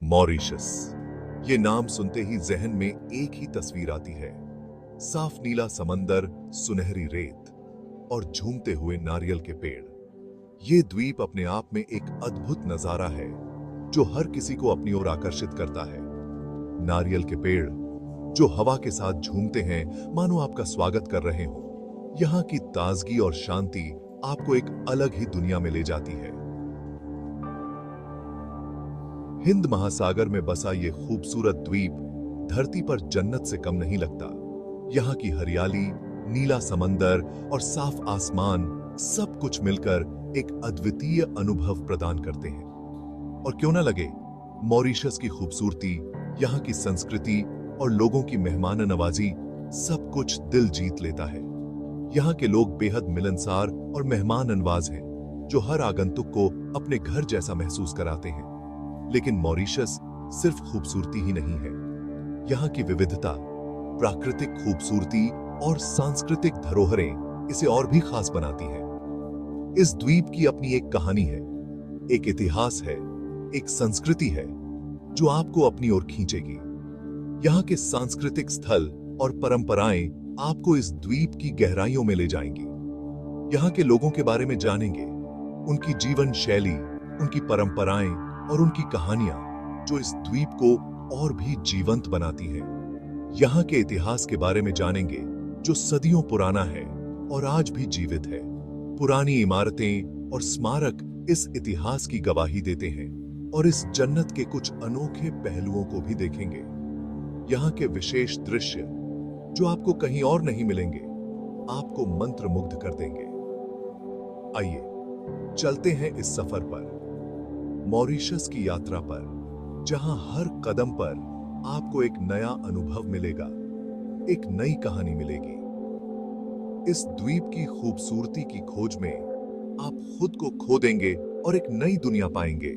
Mauritius. ये नाम सुनते ही जहन में एक ही तस्वीर आती है, साफ नीला समंदर, सुनहरी रेत और झूमते हुए नारियल के पेड़। ये द्वीप अपने आप में एक अद्भुत नजारा है जो हर किसी को अपनी ओर आकर्षित करता है। नारियल के पेड़ जो हवा के साथ झूमते हैं, मानो आपका स्वागत कर रहे हो। यहाँ की ताजगी और शांति आपको एक अलग ही दुनिया में ले जाती है। हिंद महासागर में बसा ये खूबसूरत द्वीप धरती पर जन्नत से कम नहीं लगता। यहाँ की हरियाली, नीला समंदर और साफ आसमान सब कुछ मिलकर एक अद्वितीय अनुभव प्रदान करते हैं। और क्यों ना लगे, मॉरिशस की खूबसूरती, यहाँ की संस्कृति और लोगों की मेहमान नवाजी सब कुछ दिल जीत लेता है। यहाँ के लोग बेहद मिलनसार और मेहमान नवाज हैं, जो हर आगंतुक को अपने घर जैसा महसूस कराते हैं। लेकिन मॉरिशस सिर्फ खूबसूरती ही नहीं है, यहाँ की विविधता, प्राकृतिक खूबसूरती और सांस्कृतिक धरोहरें इसे और भी खास बनाती है। इस द्वीप की अपनी एक कहानी है, एक इतिहास है, एक संस्कृति है जो आपको अपनी ओर खींचेगी। यहाँ के सांस्कृतिक स्थल और परंपराएं आपको इस द्वीप की गहराइयों में ले जाएंगी। यहाँ के लोगों के बारे में जानेंगे, उनकी जीवन शैली, उनकी परंपराएं और उनकी कहानियां जो इस द्वीप को और भी जीवंत बनाती हैं। यहाँ के इतिहास के बारे में जानेंगे जो सदियों पुराना है और आज भी जीवित है। पुरानी इमारतें और स्मारक इस इतिहास की गवाही देते हैं और इस जन्नत के कुछ अनोखे पहलुओं को भी देखेंगे। यहाँ के विशेष दृश्य जो आपको कहीं और नहीं मिलेंगे, आपको मंत्रमुग्ध कर देंगे। आइए चलते हैं इस सफर पर, मॉरिशस की यात्रा पर, जहां हर कदम पर आपको एक नया अनुभव मिलेगा, एक नई कहानी मिलेगी। इस द्वीप की खूबसूरती की खोज में आप खुद को खो देंगे और एक नई दुनिया पाएंगे।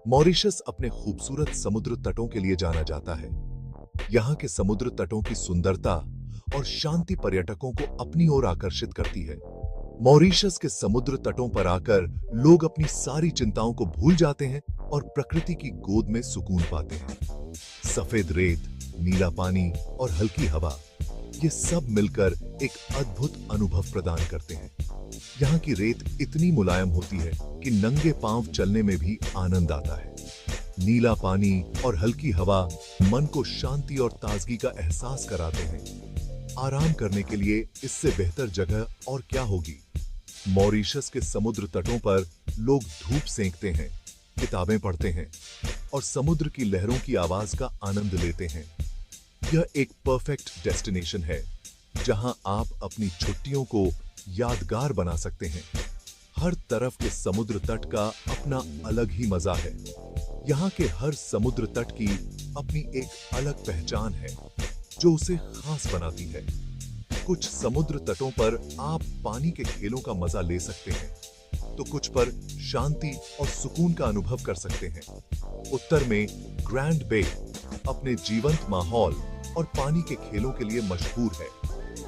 मॉरिशस अपने खूबसूरत समुद्र तटों के लिए जाना जाता है। यहाँ के समुद्र तटों की सुंदरता और शांति पर्यटकों को अपनी ओर आकर्षित करती है। मॉरिशस के समुद्र तटों पर आकर लोग अपनी सारी चिंताओं को भूल जाते हैं और प्रकृति की गोद में सुकून पाते हैं। सफेद रेत, नीला पानी और हल्की हवा, ये सब मिलकर एक अद्भुत अनुभव प्रदान करते हैं। यहाँ की रेत इतनी मुलायम होती है कि नंगे पांव चलने में भी आनंद आता है। नीला पानी और हल्की हवा मन को शांति और ताजगी का एहसास कराते हैं। आराम करने के लिए इससे बेहतर जगह और क्या होगी। मॉरिशस के समुद्र तटों पर लोग धूप सेंकते हैं, किताबें पढ़ते हैं और समुद्र की लहरों की आवाज का आनंद लेते हैं। यह एक परफेक्ट डेस्टिनेशन है जहां आप अपनी छुट्टियों को यादगार बना सकते हैं। हर तरफ के समुद्र तट का अपना अलग ही मजा है। यहाँ के हर समुद्र तट की अपनी एक अलग पहचान है जो उसे खास बनाती है। कुछ समुद्र तटों पर आप पानी के खेलों का मजा ले सकते हैं, तो कुछ पर शांति और सुकून का अनुभव कर सकते हैं। उत्तर में ग्रैंड बे अपने जीवंत माहौल और पानी के खेलों के लिए मशहूर है।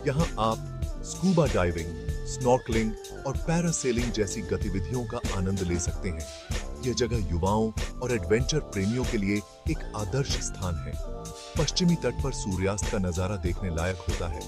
यहाँ आप स्कूबा डाइविंग, स्नॉर्कलिंग और पैरासेलिंग जैसी गतिविधियों का आनंद ले सकते हैं। यह जगह युवाओं और एडवेंचर प्रेमियों के लिए एक आदर्श स्थान है। पश्चिमी तट पर सूर्यास्त का नजारा देखने लायक होता है।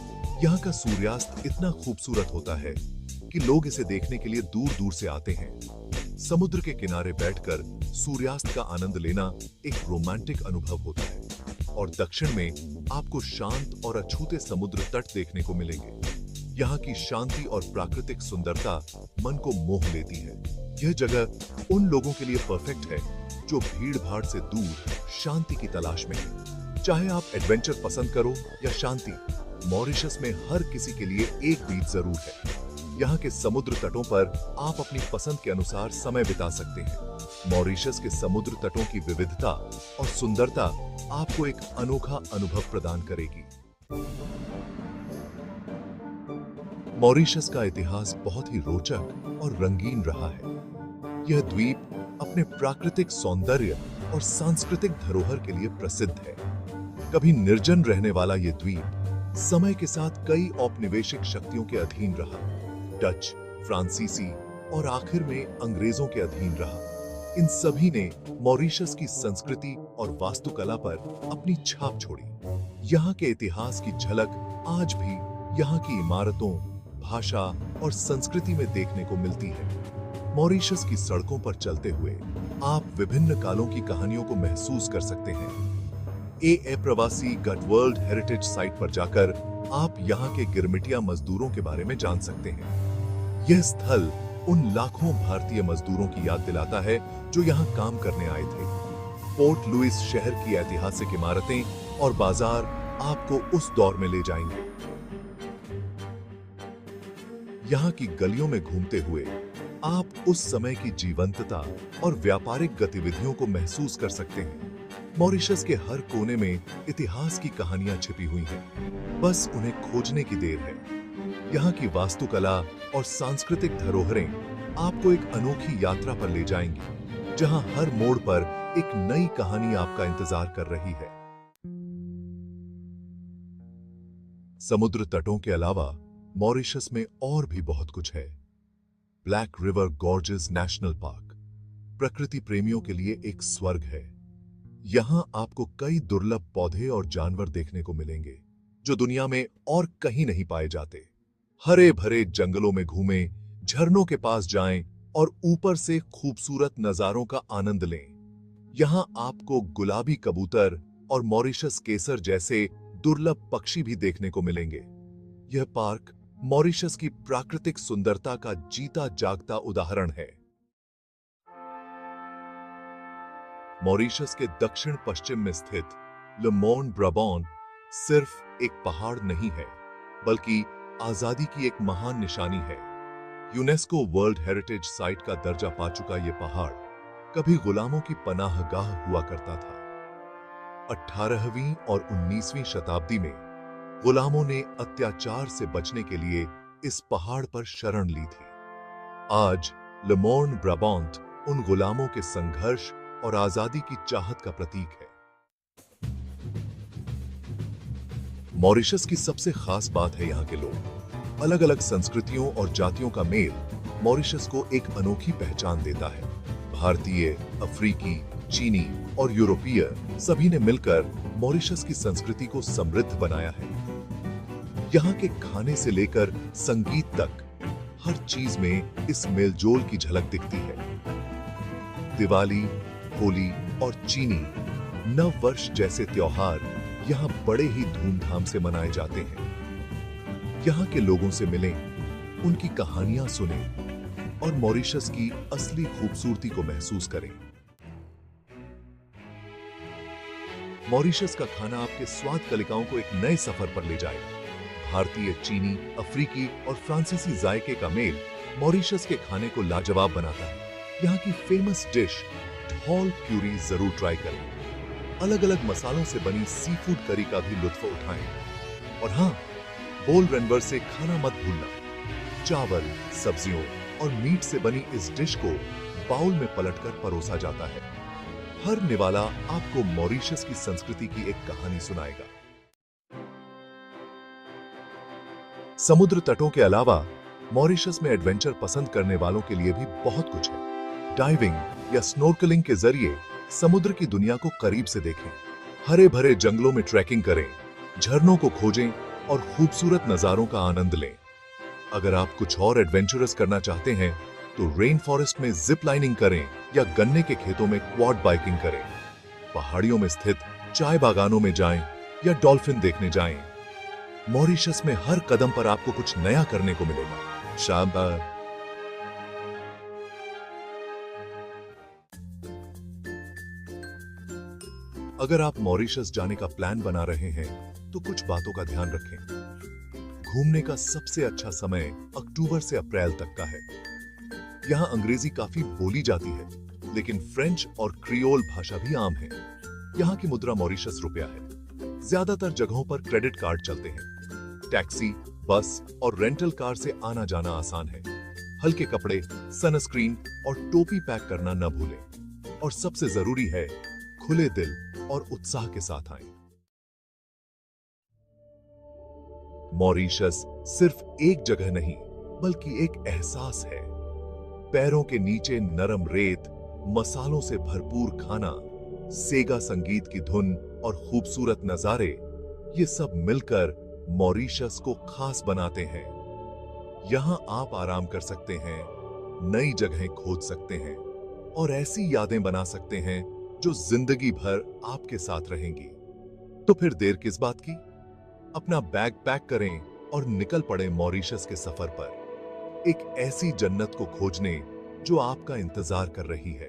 यहाँ का सूर्यास्त इतना खूबसूरत होता है कि लोग इसे देखने के लिए दूर दूर से आते हैं। समुद्र के किनारे बैठकर सूर्यास्त का आनंद लेना एक रोमांटिक अनुभव होता है। और दक्षिण में आपको शांत और अछूते समुद्र तट देखने को मिलेंगे। यहाँ की शांति और प्राकृतिक सुंदरता मन को मोह लेती है। यह जगह उन लोगों के लिए परफेक्ट है जो भीड़ भाड़ से दूर शांति की तलाश में है। चाहे आप एडवेंचर पसंद करो या शांति, मॉरिशस में हर किसी के लिए एक बीच जरूर है। यहाँ के समुद्र तटों पर आप अपनी पसंद के अनुसार समय बिता सकते हैं। मॉरिशस के समुद्र तटों की विविधता और सुंदरता आपको एक अनोखा अनुभव प्रदान करेगी। मॉरिशस का इतिहास बहुत ही रोचक और रंगीन रहा है। यह द्वीप अपने प्राकृतिक सौंदर्य और सांस्कृतिक धरोहर के लिए प्रसिद्ध है। कभी निर्जन रहने वाला यह द्वीप समय के साथ कई औपनिवेशिक शक्तियों के अधीन रहा। डच, फ्रांसीसी और आखिर में अंग्रेजों के अधीन रहा। इन सभी ने मॉरिशस की संस्कृति और वास्तुकला पर अपनी छाप छोड़ी। यहाँ के इतिहास की झलक आज भी यहाँ की इमारतों, भाषा और संस्कृति में देखने को मिलती है। मॉरिशस की सड़कों पर चलते हुए आप विभिन्न कालों की कहानियों को महसूस कर सकते हैं। ए प्रवासी गट वर्ल्ड हेरिटेज साइट पर जाकर आप यहाँ के गिरमिटिया मजदूरों के बारे में जान सकते हैं। यह स्थल उन लाखों भारतीय मजदूरों की याद दिलाता है जो यहाँ काम करने आए थे। पोर्ट लुइस शहर की ऐतिहासिक इमारतें और बाजार आपको उस दौर में ले जाएंगे। यहाँ की गलियों में घूमते हुए आप उस समय की जीवंतता और व्यापारिक गतिविधियों को महसूस कर सकते हैं। मॉरिशस के हर कोने में इतिहास की कहानियां छिपी हुई हैं, बस उन्हें खोजने की देर है। यहाँ की वास्तुकला और सांस्कृतिक धरोहरें आपको एक अनोखी यात्रा पर ले जाएंगी, जहां हर मोड़ पर एक नई कहानी आपका इंतजार कर रही है। समुद्र तटों के अलावा मॉरिशस में और भी बहुत कुछ है। Black river gorges national park प्रकृति प्रेमियों के लिए एक स्वर्ग है। यहां आपको कई दुर्लभ पौधे और जानवर देखने को मिलेंगे जो दुनिया में और कहीं नहीं पाए जाते। हरे भरे जंगलों में घूमें, झरनों के पास जाएं और ऊपर से खूबसूरत नजारों का आनंद लें। यहां आपको गुलाबी कबूतर और मॉरिशस केसर जैसे दुर्लभ पक्षी भी देखने को मिलेंगे। यह पार्क मॉरिशस की प्राकृतिक सुंदरता का जीता जागता उदाहरण है। मॉरिशस के दक्षिण पश्चिम में स्थित ले मोर्न ब्राबॉन सिर्फ एक पहाड़ नहीं है, बल्कि आजादी की एक महान निशानी है। यूनेस्को वर्ल्ड हेरिटेज साइट का दर्जा पा चुका यह पहाड़ कभी गुलामों की पनाहगाह हुआ करता था। 18वीं और 19वीं शताब्दी में गुलामों ने अत्याचार से बचने के लिए इस पहाड़ पर शरण ली थी। आज ले मोर्न ब्राबॉन्ट उन गुलामों के संघर्ष और आजादी की चाहत का प्रतीक है। मॉरिशस की सबसे खास बात है यहाँ के लोग। अलग अलग संस्कृतियों और जातियों का मेल मॉरिशस को एक अनोखी पहचान देता है। भारतीय, अफ्रीकी, चीनी और यूरोपीय सभी ने मिलकर मॉरिशस की संस्कृति को समृद्ध बनाया है। यहाँ के खाने से लेकर संगीत तक हर चीज में इस मेलजोल की झलक दिखती है। दिवाली, होली और चीनी नव वर्ष जैसे त्योहार यहाँ बड़े ही धूमधाम से मनाए जाते हैं। यहाँ के लोगों से मिलें, उनकी कहानियां सुनें और मॉरिशस की असली खूबसूरती को महसूस करें। मॉरिशस का खाना आपके स्वाद कलिकाओं को एक नए सफर पर ले जाएगा। भारतीय, चीनी, अफ्रीकी और फ्रांसीसी जायके का मेल मॉरिशस के खाने को लाजवाब बनाता है। यहाँ की फेमस डिश ढोल क्यूरी जरूर ट्राई करें। अलग अलग मसालों से बनी सी फूड करी का भी लुत्फ उठाएं। और हाँ, बोल रेनवर से खाना मत भूलना। चावल, सब्जियों और मीट से बनी इस डिश को बाउल में पलटकर परोसा जाता है। हर निवाला आपको मॉरिशस की संस्कृति की एक कहानी सुनाएगा। समुद्र तटों के अलावा मॉरिशस में एडवेंचर पसंद करने वालों के लिए भी बहुत कुछ है। डाइविंग या स्नॉर्कलिंग के जरिए समुद्र की दुनिया को करीब से देखें। हरे भरे जंगलों में ट्रैकिंग करें, झरनों को खोजें और खूबसूरत नजारों का आनंद लें। अगर आप कुछ और एडवेंचरस करना चाहते हैं तो रेन फॉरेस्ट में जिप लाइनिंग करें या गन्ने के खेतों में क्वाड बाइकिंग करें। पहाड़ियों में स्थित चाय बागानों में जाएं या डॉल्फिन देखने जाएं। मॉरिशस में हर कदम पर आपको कुछ नया करने को मिलेगा। शाबाश। अगर आप मॉरिशस जाने का प्लान बना रहे हैं तो कुछ बातों का ध्यान रखें। घूमने का सबसे अच्छा समय अक्टूबर से अप्रैल तक का है। यहाँ अंग्रेजी काफी बोली जाती है, लेकिन फ्रेंच और क्रियोल भाषा भी आम है। यहाँ की मुद्रा मॉरिशस रुपया है। ज्यादातर जगहों पर क्रेडिट कार्ड चलते हैं। टैक्सी, बस और रेंटल कार से आना जाना आसान है। हल्के कपड़े, सनस्क्रीन और टोपी पैक करना न भूलें। और सबसे जरूरी है, खुले दिल और उत्साह के साथ आएं। मॉरिशस सिर्फ एक जगह नहीं, बल्कि एक एहसास है। पैरों के नीचे नरम रेत, मसालों से भरपूर खाना, सेगा संगीत की धुन और खूबसूरत नजारे, ये सब मिलकर मॉरिशस को खास बनाते हैं। यहां आप आराम कर सकते हैं, नई जगहें खोज सकते हैं और ऐसी यादें बना सकते हैं जो जिंदगी भर आपके साथ रहेंगी। तो फिर देर किस बात की? अपना बैग पैक करें और निकल पड़े मॉरिशस के सफर पर, एक ऐसी जन्नत को खोजने जो आपका इंतजार कर रही है।